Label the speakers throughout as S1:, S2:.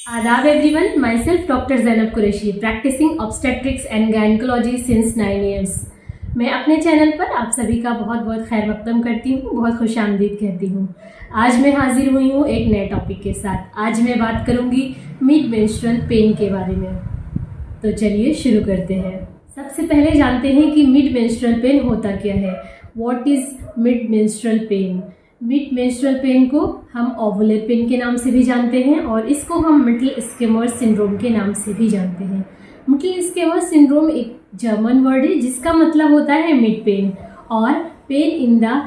S1: आदाब everyone, my self doctor Zainab Qureshi, practising obstetrics and gynaecology since 9 years. मैं अपने channel पर आप सभी का बहुत बहुत खैर मकदम करती हूँ, बहुत खुश आमदीद कहती हूँ। आज मैं हाजिर हुई हूँ एक नए टॉपिक के साथ। आज मैं बात करूँगी मिड मेंस्ट्रुअल पेन के बारे में। तो चलिए शुरू करते हैं। सबसे पहले जानते हैं कि मिड मेंस्ट्रुअल पेन होता क्या है। What is mid menstrual pen? Mid menstrual pen को हम ओवुलर पेन के नाम से भी जानते हैं और इसको हम मिडल स्किमर सिंड्रोम के नाम से भी जानते हैं। मिडल स्किमर सिंड्रोम एक जर्मन वर्ड है जिसका मतलब होता है मिड पेन और pain in the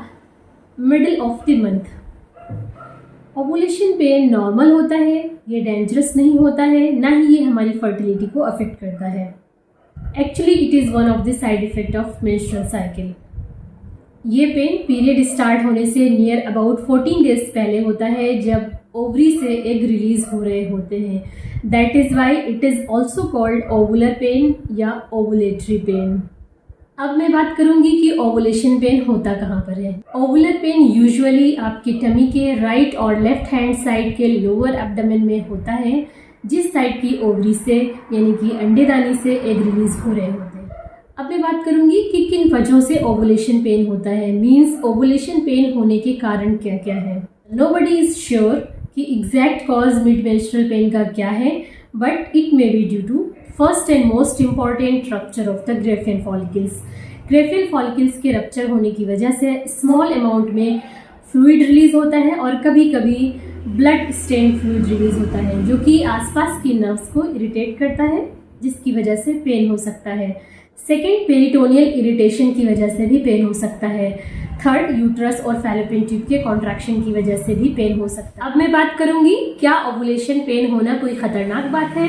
S1: middle of the month. Ovulation pain normal होता है, ये डेंजरस नहीं होता है, ना ही ये हमारी फर्टिलिटी को अफेक्ट करता है। Actually it is one of the side effect of menstrual cycle. ये पेन पीरियड स्टार्ट होने से नियर अबाउट 14 डेज पहले होता है, जब ओवरी से एग रिलीज हो रहे होते हैं। That is why it is also called ovular pain या ओवुलेटरी पेन। अब मैं बात करूंगी कि ओवुलेशन पेन होता कहाँ पर है। ओवुलर पेन यूजुअली आपकी टमी के राइट और लेफ्ट हैंड साइड के लोअर एब्डोमेन में होता है, जिस साइड की ओवरी से यानी कि अंडेदानी से एग रिलीज हो रहे होते हैं। अब मैं बात करूंगी कि किन वजहों से ओवुलेशन पेन होता है, मींस ओवुलेशन पेन होने के कारण क्या क्या है। नोबडी इज श्योर कि exact cause mid menstrual pain का क्या है, but it may be due to first and most important rupture of the Graafian follicles. Graafian follicles के रप्चर होने की वजह से स्मॉल अमाउंट में फ्लूइड रिलीज होता है और कभी कभी ब्लड स्टेन फ्लूइड रिलीज होता है, जो कि आसपास की नर्व्स को इरिटेट करता है, जिसकी वजह से पेन हो सकता है। सेकेंड, पेरिटोनियल इरिटेशन की वजह से भी पेन हो सकता है। थर्ड, यूट्रस और फैलोपियन ट्यूब के कॉन्ट्रैक्शन की वजह से भी पेन हो सकता है। अब मैं बात करूंगी क्या ओवुलेशन पेन होना कोई खतरनाक बात है।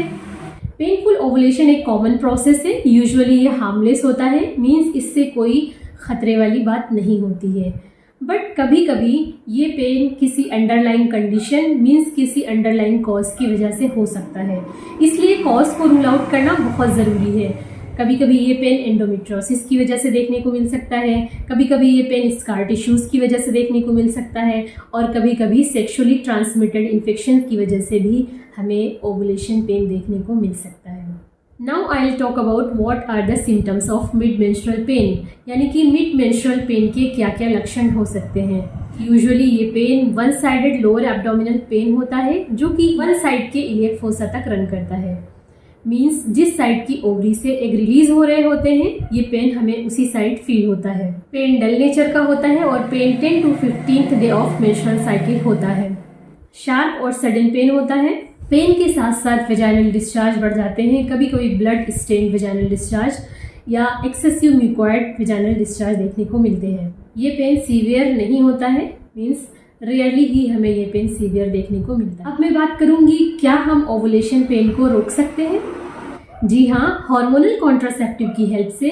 S1: पेनफुल ओवुलेशन एक कॉमन प्रोसेस है, यूजुअली ये हार्मलेस होता है, मींस इससे कोई खतरे वाली बात नहीं होती है। बट कभी कभी ये पेन किसी अंडरलाइंग कंडीशन मींस किसी अंडरलाइंग कॉज की वजह से हो सकता है, इसलिए कॉज को रूल आउट करना बहुत ज़रूरी है। कभी कभी ये पेन एंडोमेट्रियोसिस की वजह से देखने को मिल सकता है, कभी कभी ये पेन स्कार टिश्यूज़ की वजह से देखने को मिल सकता है और कभी कभी सेक्सुअली ट्रांसमिटेड इन्फेक्शन की वजह से भी हमें ओवुलेशन पेन देखने को मिल सकता है। Now I will talk about what are the symptoms of mid menstrual pain, यानी कि मिड मेंस्ट्रुअल पेन के क्या क्या लक्षण हो सकते हैं। यूजुअली ये pain one sided lower abdominal pain होता है, जो कि वन साइड के इलियक फोसा तक रन करता है। मींस जिस साइड की ओवरी से एग रिलीज हो रहे होते हैं, ये पेन हमें उसी साइड फील होता है। पेन डल नेचर का होता है और pain 10 to 15th day of menstrual cycle होता है। शार्प और सडन पेन होता है। पेन के साथ साथ वेजाइनल डिस्चार्ज बढ़ जाते हैं, कभी कभी ब्लड स्टेन वेजाइनल डिस्चार्ज या एक्सेसिव म्यूकोइड वेजाइनल डिस्चार्ज देखने को मिलते हैं। ये पेन सीवियर नहीं होता है, मीन्स रेयरली ही हमें ये पेन सीवियर देखने को मिलता है। अब मैं बात करूंगी क्या हम ओवुलेशन पेन को रोक सकते हैं। जी हाँ, हार्मोनल कॉन्ट्रासेप्टिव की हेल्प से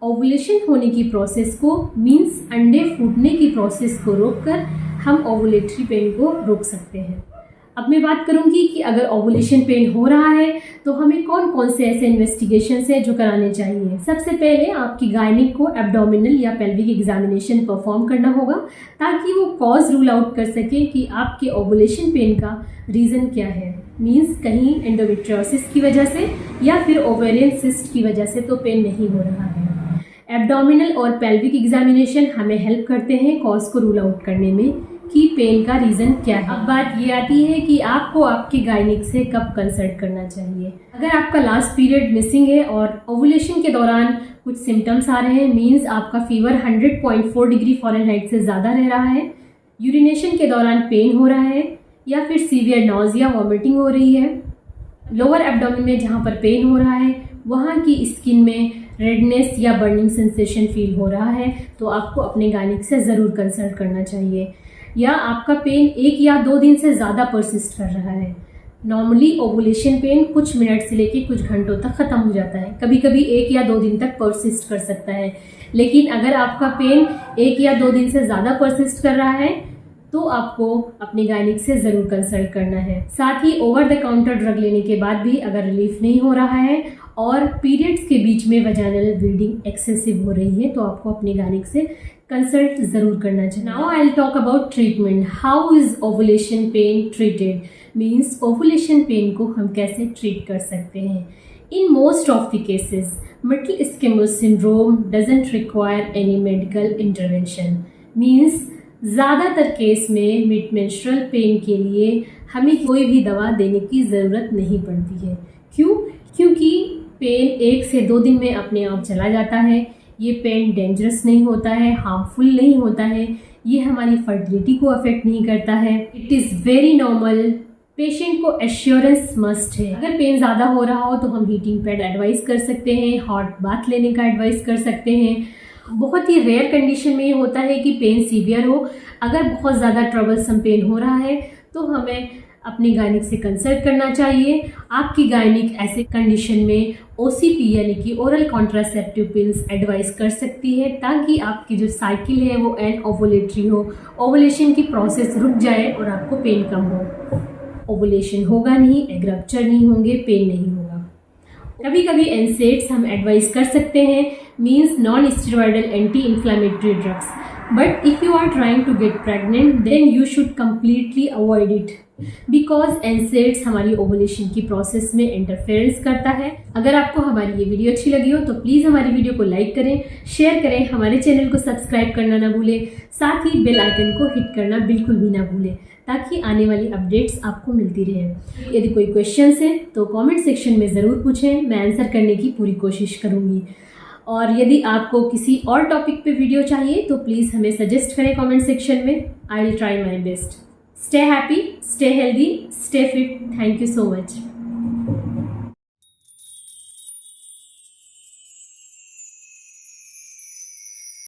S1: ओवुलेशन होने की प्रोसेस को मींस अंडे फूटने की प्रोसेस को रोककर हम ओवुलेटरी पेन को रोक सकते हैं। अब मैं बात करूंगी कि अगर ओवुलेशन पेन हो रहा है तो हमें कौन कौन से ऐसे इन्वेस्टिगेशंस हैं जो कराने चाहिए। सबसे पहले आपकी गायनिक को एब्डोमिनल या पेल्विक एग्जामिनेशन परफॉर्म करना होगा, ताकि वो कॉज रूल आउट कर सके कि आपके ओवुलेशन पेन का रीज़न क्या है। मींस कहीं एंडोमेट्रियोसिस की वजह से या फिर ओवेरियन सिस्ट की वजह से तो पेन नहीं हो रहा है। एब्डोमिनल और पेल्विक एग्जामिनेशन हमें हेल्प करते हैं कॉज को रूल आउट करने में कि पेन का रीज़न क्या है। अब बात ये आती है कि आपको आपके गायनिक से कब कंसल्ट करना चाहिए। अगर आपका लास्ट पीरियड मिसिंग है और ओवुलेशन के दौरान कुछ सिम्टम्स आ रहे हैं, मींस आपका फीवर 100.4 डिग्री फ़ारेनहाइट से ज़्यादा रह रहा है, यूरिनेशन के दौरान पेन हो रहा है या फिर सीवियर नॉजिया वॉमिटिंग हो रही है, लोअर एब्डोमेन में जहाँ पर पेन हो रहा है वहाँ की स्किन में रेडनेस या बर्निंग सेंसेशन फील हो रहा है, तो आपको अपने गायनिक से ज़रूर कंसल्ट करना चाहिए। या आपका पेन 1 या 2 दिन से ज़्यादा परसिस्ट कर रहा है। नॉर्मली ओवुलेशन पेन कुछ मिनट से लेकर कुछ घंटों तक ख़त्म हो जाता है, कभी कभी 1 या 2 दिन तक परसिस्ट कर सकता है। लेकिन अगर आपका पेन 1 या 2 दिन से ज़्यादा परसिस्ट कर रहा है तो आपको अपने गायनिक से ज़रूर कंसल्ट करना है। साथ ही ओवर द काउंटर ड्रग लेने के बाद भी अगर रिलीफ नहीं हो रहा है और पीरियड्स के बीच में वजाइनल ब्लीडिंग एक्सेसिव हो रही है तो आपको अपने गायनिक से कंसल्ट ज़रूर करना चाहिए। Now I will talk about treatment. How is ovulation pain treated, means ovulation pain को हम कैसे ट्रीट कर सकते हैं। In most of the cases mittelschmerz syndrome doesn't require any medical intervention, means ज़्यादातर केस में मिड मेंस्ट्रुअल पेन के लिए हमें कोई भी दवा देने की ज़रूरत नहीं पड़ती है। क्यों? क्योंकि पेन 1 से 2 दिन में अपने आप चला जाता है। ये पेन डेंजरस नहीं होता है, हार्मफुल नहीं होता है, ये हमारी फर्टिलिटी को अफेक्ट नहीं करता है। It is very normal. Patient को एश्योरेंस मस्ट है। अगर पेन ज़्यादा हो रहा हो तो हम हीटिंग पैड एडवाइस कर सकते हैं, हॉट बाथ लेने का एडवाइस कर सकते हैं। बहुत ही रेयर कंडीशन में ये होता है कि पेन सीवियर हो। अगर बहुत ज़्यादा ट्रबलसम पेन हो रहा है तो हमें अपने गायनिक से कंसल्ट करना चाहिए। आपकी गायनिक ऐसे कंडीशन में OCP यानी कि ओरल कॉन्ट्रासेप्टिव पिल्स एडवाइस कर सकती है ताकि आपकी जो साइकिल है वो एंड ओवुलेटरी हो, ओवुलेशन की प्रोसेस रुक जाए और आपको पेन कम हो। ओवुलेशन होगा नहीं, एग रप्चर नहीं होंगे, पेन नहीं होगा। कभी कभी NSAIDs हम एडवाइस कर सकते हैं, means non steroidal anti inflammatory drugs. But if you are trying to get pregnant then you should completely avoid it because NSAIDs हमारी ओवुलेशन की प्रोसेस में इंटरफेरेंस करता है। अगर आपको हमारी ये वीडियो अच्छी लगी हो तो प्लीज़ हमारी वीडियो को लाइक करें, शेयर करें, हमारे चैनल को सब्सक्राइब करना ना भूलें, साथ ही बेल आइकन को हिट करना बिल्कुल भी ना भूलें ताकि आने वाली अपडेट्स आपको मिलती रहे। यदि कोई क्वेश्चंस है तो कमेंट सेक्शन में ज़रूर पूछें, मैं आंसर करने की पूरी कोशिश करूँगी। और यदि आपको किसी और टॉपिक पे वीडियो चाहिए तो प्लीज़ हमें सजेस्ट करें कमेंट सेक्शन में। I will try my best. Stay happy, stay healthy, stay fit. Thank you so much.